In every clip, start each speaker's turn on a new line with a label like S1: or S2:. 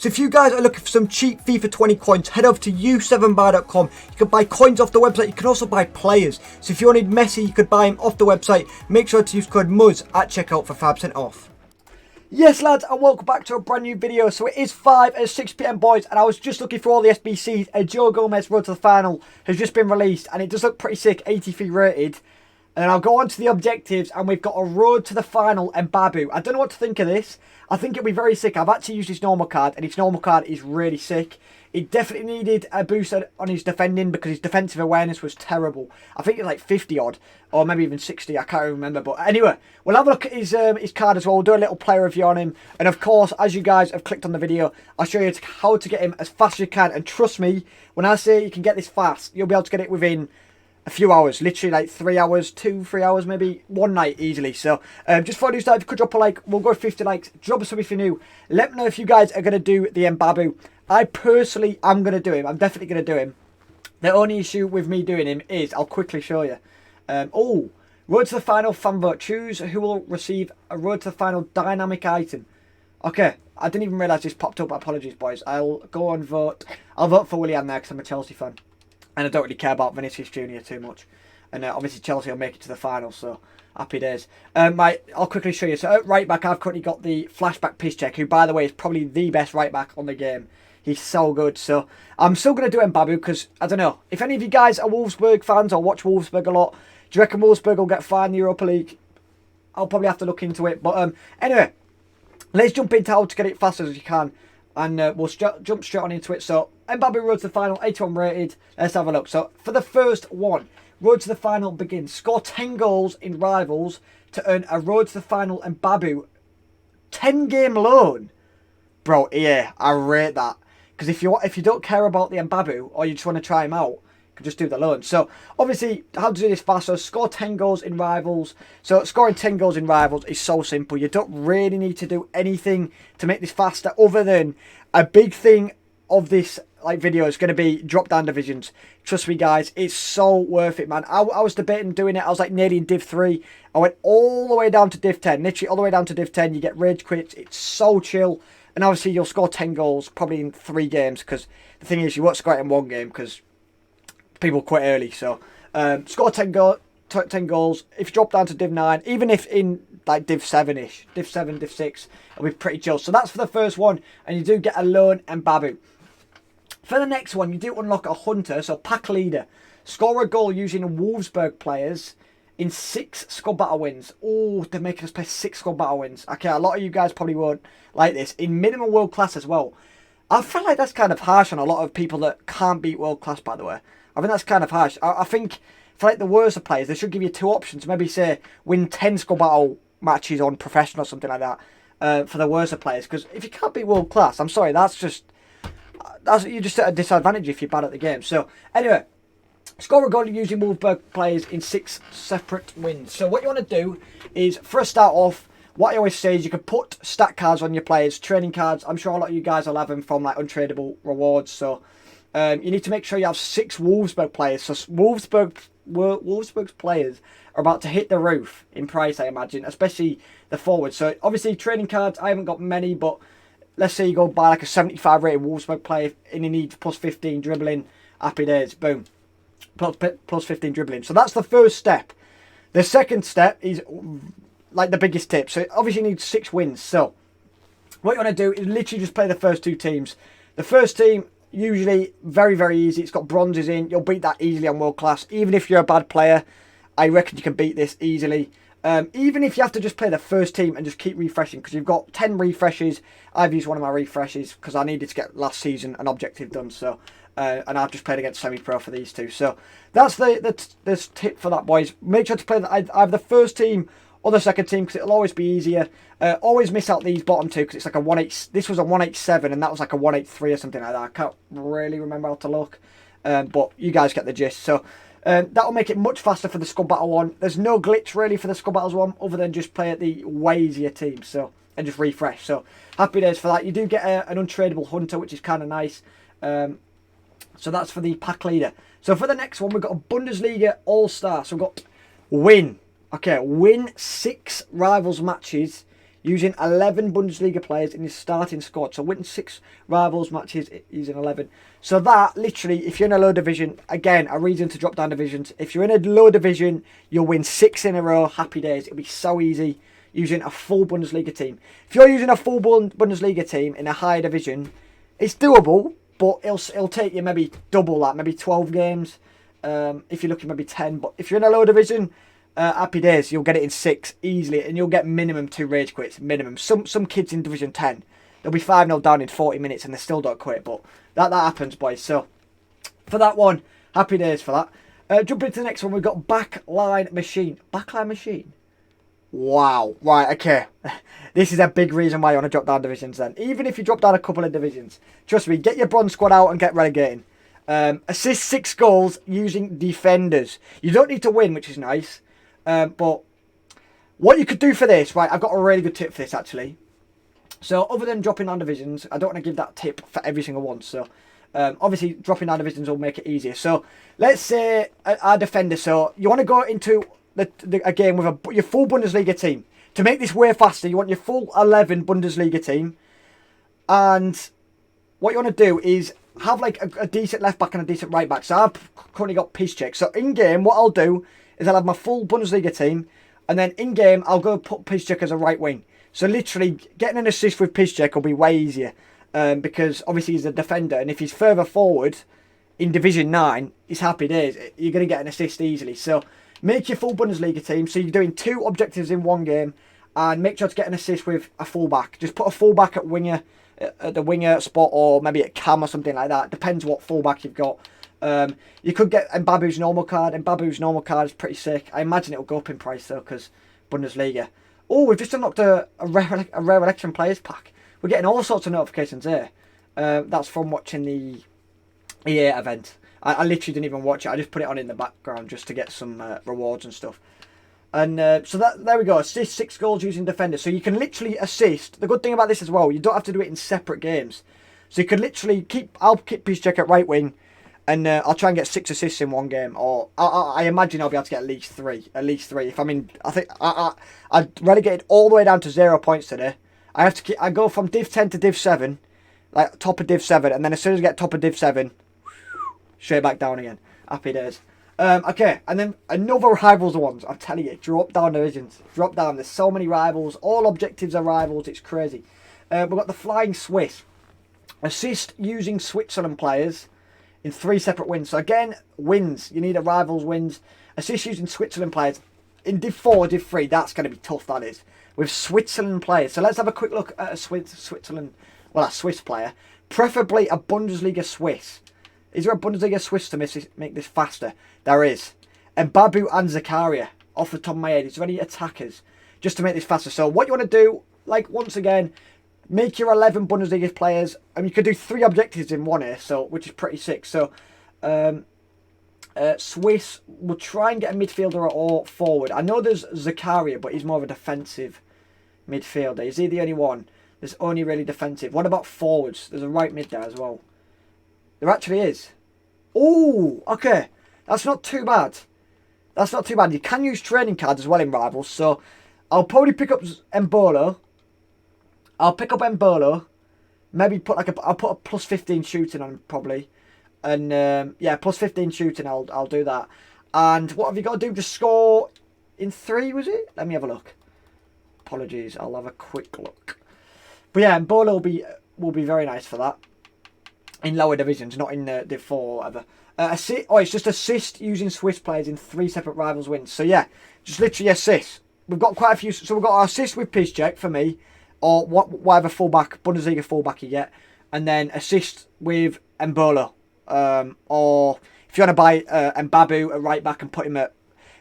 S1: So if you guys are looking for some cheap FIFA 20 coins, head over to u7buy.com. You can buy coins off the website. You can also buy players. So if you wanted Messi, you could buy him off the website. Make sure to use code MUZZ at checkout for 5% off. Yes, lads, and welcome back to a brand new video. So it is 5 at 6 PM, boys, and I was just looking for all the SBCs. A Joe Gomez Road to the Final has just been released, and it does look pretty sick, 83 rated. And I'll go on to the objectives, and we've got a Road to the Final Mbabu. I don't know what to think of this. I think it'll be very sick. I've actually used his normal card, and his normal card is really sick. He definitely needed a boost on his defending because his defensive awareness was terrible. I think it's like 50 odd, or maybe even 60. I can't remember. But anyway, we'll have a look at his card as well. We'll do a little player review on him. And of course, as you guys have clicked on the video, I'll show you how to get him as fast as you can. And trust me, when I say you can get this fast, you'll be able to get it within a few hours, literally like 3 hours, 2-3 hours, maybe one night easily. So just before I do start, if you could drop a like, we'll go 50 likes. Drop a sub if you're new. Let me know if you guys are going to do the Mbabu. I personally am going to do him. I'm definitely going to do him. The only issue with me doing him is, I'll quickly show you. Road to the Final fan vote. Choose who will receive a Road to the Final dynamic item. Okay, I didn't even realise this popped up. Apologies, boys. I'll go and vote. I'll vote for Willian there because I'm a Chelsea fan. And I don't really care about Vinicius Jr. too much. And obviously Chelsea will make it to the final, so happy days. I'll quickly show you. So at right back, I've currently got the flashback Piszczek, who, by the way, is probably the best right back on the game. He's so good. So I'm still going to do Mbabu because, I don't know, if any of you guys are Wolfsburg fans or watch Wolfsburg a lot, do you reckon Wolfsburg will get far in the Europa League? I'll probably have to look into it. But anyway, let's jump into how to get it fast as you can. And we'll jump straight on into it. So, Mbabu Road to the Final, 81 rated. Let's have a look. So, for the first one, Road to the Final begins. Score 10 goals in Rivals to earn a Road to the Final Mbabu 10-game loan. Bro, yeah, I rate that. Because if you don't care about the Mbabu, or you just want to try him out, you can just do the loan. So, obviously, how to do this faster. Score 10 goals in Rivals. So, scoring 10 goals in Rivals is so simple. You don't really need to do anything to make this faster, other than a big thing of this video is going to be drop-down divisions. Trust me, guys, it's so worth it, man. I was debating doing it. I was like nearly in Div 3. I went all the way down to Div 10. Literally all the way down to Div 10. You get rage quits. It's so chill. And obviously, you'll score 10 goals probably in 3 games. Because the thing is, you won't score it in 1 game because people quit early. So, score 10 goals. If you drop down to Div 9, even if in like Div 7-ish, Div 7, Div 6, it'll be pretty chill. So that's for the first one. And you do get a loan Mbabu. For the next one, you do unlock a Hunter, so pack leader. Score a goal using Wolfsburg players in 6 squad battle wins. Oh, they're making us play 6 squad battle wins. Okay, a lot of you guys probably won't like this. In minimum world class as well. I feel like that's kind of harsh on a lot of people that can't beat world class, by the way. I think that's kind of harsh. I think for like the worst of players, they should give you 2 options. Maybe say win 10 squad battle matches on professional or something like that for the worst of players. Because if you can't beat world class, I'm sorry, you're just at a disadvantage if you're bad at the game. So anyway, score a goal using Wolfsburg players in 6 separate wins. So what you want to do is, for a start off, what I always say is you can put stat cards on your players, training cards. I'm sure a lot of you guys will have them from like untradeable rewards. So you need to make sure you have 6 Wolfsburg players. So Wolfsburg's players are about to hit the roof in price, I imagine, especially the forwards. So obviously training cards, I haven't got many, but let's say you go buy like a 75 rated Wolfsburg player and you need plus 15 dribbling. Happy days, boom. Plus 15 dribbling. So that's the first step. The second step is like the biggest tip. So obviously you need 6 wins. So what you want to do is literally just play the first 2 teams. The first team, usually very, very easy. It's got bronzes in. You'll beat that easily on world class. Even if you're a bad player, I reckon you can beat this easily. Even if you have to just play the first team and just keep refreshing, because you've got 10 refreshes. I've used one of my refreshes because I needed to get last season an objective done. So, and I've just played against semi-pro for these 2. So that's the tip for that, boys. Make sure to play either the first team or the second team because it'll always be easier. Always miss out these bottom 2 because it's like a 1-8. This was a 1-8-7 and that was like a 1-8-3 or something like that. I can't really remember how to look, but you guys get the gist. So. That'll make it much faster for the squad battle one. There's no glitch really for the squad battles one other than just play at the way easier team. So and just refresh. So happy days for that. You do get an untradeable Hunter, which is kind of nice. So that's for the pack leader. So for the next one, we've got a Bundesliga AllStar. So we've got win. Okay, win 6 Rivals matches using 11 Bundesliga players in his starting squad. So winning 6 rivals matches using 11. So that, literally, if you're in a low division, again, a reason to drop down divisions. If you're in a low division, you'll win 6 in a row. Happy days. It'll be so easy using a full Bundesliga team. If you're using a full Bundesliga team in a higher division, it's doable, but it'll take you maybe double that, maybe 12 games. If you're looking maybe 10. But if you're in a low division, happy days, you'll get it in 6 easily, and you'll get minimum 2 rage quits, minimum. Some kids in Division 10, they'll be 5-0 down in 40 minutes and they still don't quit, but that happens, boys. So for that one, happy days for that. Jumping into the next one, we've got Backline Machine. Backline Machine? Wow. Right, okay. This is a big reason why you want to drop down divisions then. Even if you drop down a couple of divisions, trust me, get your bronze squad out and get relegating. Assist 6 goals using defenders. You don't need to win, which is nice. But what you could do for this, right, I've got a really good tip for this actually. So other than dropping down divisions, I don't want to give that tip for every single one. So obviously dropping down divisions will make it easier. So let's say our defender, so you want to go into a game with your full Bundesliga team. To make this way faster, you want your full 11 Bundesliga team. And what you want to do is have like a decent left back and a decent right back. So I've currently got Piszczek. So in game, what I'll do is I'll have my full Bundesliga team, and then in game I'll go put Piszczek as a right wing. So literally getting an assist with Piszczek will be way easier, because obviously he's a defender, and if he's further forward in Division 9, he's happy days. You're going to get an assist easily. So make your full Bundesliga team. So you're doing 2 objectives in one game, and make sure to get an assist with a fullback. Just put a fullback at winger, at the winger spot, or maybe at cam or something like that. Depends what fullback you've got. You could get Mbabu's normal card. Mbabu's normal card is pretty sick. I imagine it'll go up in price though, because Bundesliga. Oh, we've just unlocked a rare election players pack. We're getting all sorts of notifications here. That's from watching the EA event. I literally didn't even watch it. I just put it on in the background just to get some rewards and stuff. And so there we go. Assist 6 goals using defenders. So you can literally assist. The good thing about this as well, you don't have to do it in separate games. So you can literally I'll keep Piszczek at right wing, and I'll try and get 6 assists in one game. Or I imagine I'll be able to get at least 3. At least 3. If I think I relegated all the way down to 0 points today. I go from Div 10 to Div 7, like top of Div 7, and then as soon as I get top of Div 7, straight back down again. Happy days. Okay, and then another rivals ones. I'm telling you, drop down divisions. Drop down. There's so many rivals. All objectives are rivals. It's crazy. We've got the Flying Swiss. Assist using Switzerland players in 3 separate wins. So again, wins. You need a rivals wins. Assist using Switzerland players in Div 4, Div 3. That's going to be tough, that is. With Switzerland players. So let's have a quick look at a Switzerland, well, a Swiss player. Preferably a Bundesliga Swiss. Is there a Bundesliga Swiss to make this faster? There is. Mbabu and Zakaria, off the top of my head. Is there any attackers? Just to make this faster. So what you want to do, like once again, make your 11 Bundesliga players. And you could do 3 objectives in one here, so which is pretty sick. So Swiss will try and get a midfielder or forward. I know there's Zakaria, but he's more of a defensive midfielder. Is he the only one? There's only really defensive. What about forwards? There's a right mid there as well. There actually is. Oh, okay. That's not too bad. That's not too bad. You can use training cards as well in Rivals. So I'll probably pick up Mbolo. I'll pick up Mbolo. Maybe put I'll put a plus 15 shooting on him probably. And yeah, plus 15 shooting. I'll do that. And what have you got to do to score in 3? Was it? Let me have a look. Apologies. I'll have a quick look. But yeah, Mbolo will be very nice for that. In lower divisions, not in Div 4 or whatever. It's just assist using Swiss players in 3 separate rivals wins. So yeah, just literally assist. We've got quite a few. So we've got our assist with Piszczek for me, or whatever fullback, Bundesliga fullback you get, and then assist with Mbolo. Or if you want to buy Mbabu at right back and put him at...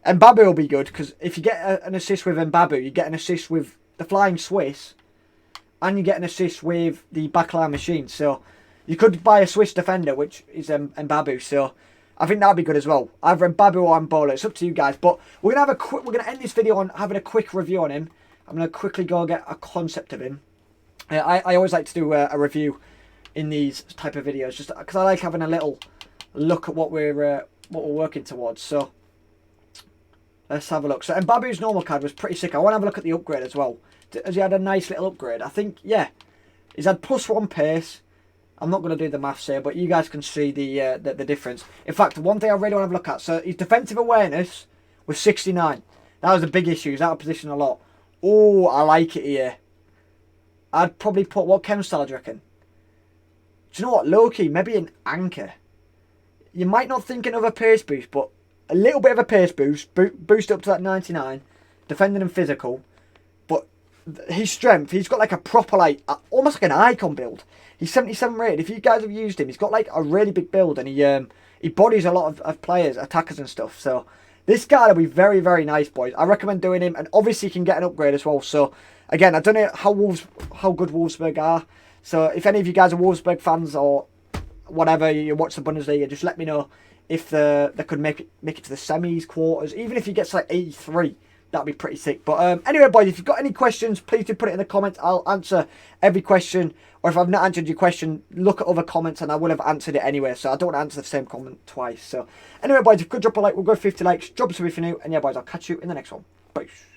S1: Mbabu will be good, because if you get an assist with Mbabu, you get an assist with the Flying Swiss, and you get an assist with the Backline Machine. So you could buy a Swiss defender, which is Mbabu. So I think that'd be good as well. Either Mbabu or Mbolo. It's up to you guys. But we're gonna end this video on having a quick review on him. I'm gonna quickly go get a concept of him. I always like to do a review in these type of videos, just because I like having a little look at what we're working towards. So Let's have a look. So Mbabu's normal card was pretty sick. I want to have a look at the upgrade as well. Has he had a nice little upgrade? I think, yeah. He's had +1 pace. I'm not going to do the maths here, but you guys can see the difference. In fact, one thing I really want to have a look at. So his defensive awareness was 69. That was a big issue. He's out of position a lot. Oh, I like it here. I'd probably put, what chem style do you reckon? Do you know what? Low-key, maybe an anchor. You might not think another pace boost, but a little bit of a pace boost. Boost up to that 99. Defending and physical. But his strength, he's got like a proper, like, almost like an icon build. He's 77 rated. If you guys have used him, he's got like a really big build. And he bodies a lot of players, attackers and stuff. So this guy will be very, very nice, boys. I recommend doing him. And obviously you can get an upgrade as well. So again, I don't know how good Wolfsburg are. So if any of you guys are Wolfsburg fans or whatever, you watch the Bundesliga, just let me know if they could make it to the semis, quarters. Even if he gets like 83, that'd be pretty sick. But anyway, boys, if you've got any questions, please do put it in the comments. I'll answer every question. Or if I've not answered your question, look at other comments and I will have answered it anyway. So I don't want to answer the same comment twice. So anyway, boys, if you could drop a like, we'll go 50 likes. Drop us if you're new. And yeah, boys, I'll catch you in the next one. Peace.